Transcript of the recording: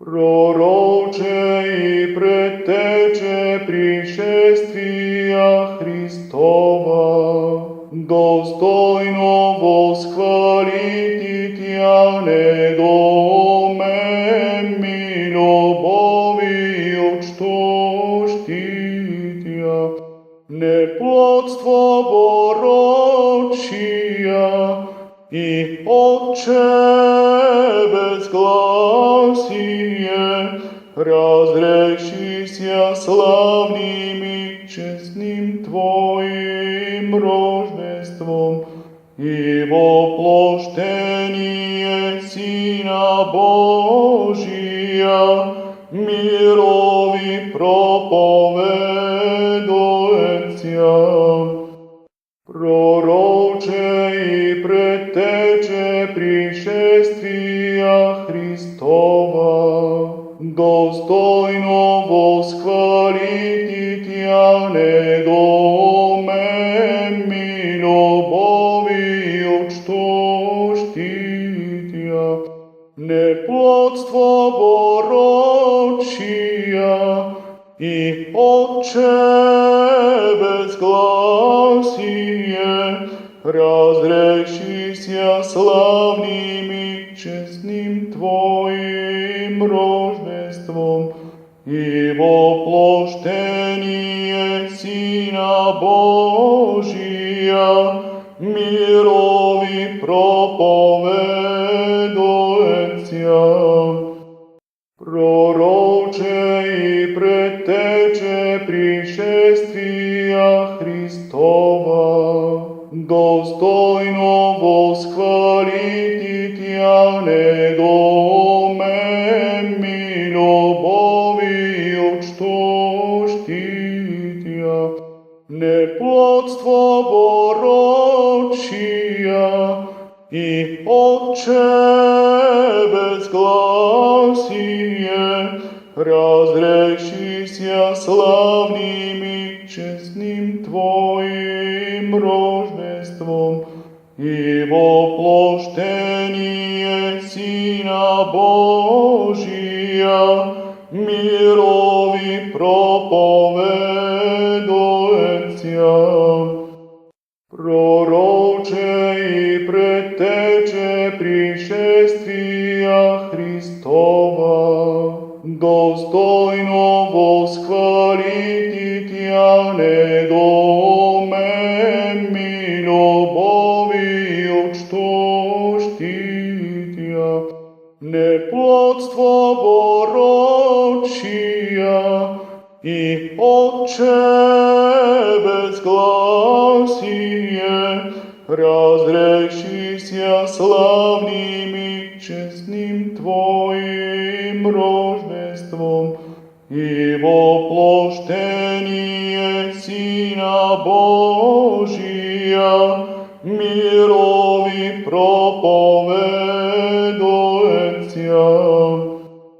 Пророче и предтече пришествија Христова, достојно восхвалити Тја недоумеми љубовиот што штитја, неплодство порочија и Отче безгласие, разреши ся славним и честним Твоим рождеством и воплощение Сина Божија, мирови проповедуеца. Пророче и предтече пришествија Христова, достојно восхвалити Тја недоумеми љубовиот што штитја, неплодство порочија и Отче безгласие, разреши ся славним и честним Твоим рождеством и воплощение Сина Божија, мирови проповедуеца. Пророче и предтече пришествија Христова, достојно восхвалити Тја недоумеми љубовиот што штитја, неплодство порочија и Отче безгласие, разреши ся славним и честним Твоим рождеством и воплощение Сина Божија, мирови проповедуеца. Пророче и предтече пришествија Христова, достојно восхвалити Тја недоумеми љубовиот што штитја, неплодство порочија и Отче безгласие, разреши ся славним и честним Твоим рождеством и воплощение Сина Божија, мирови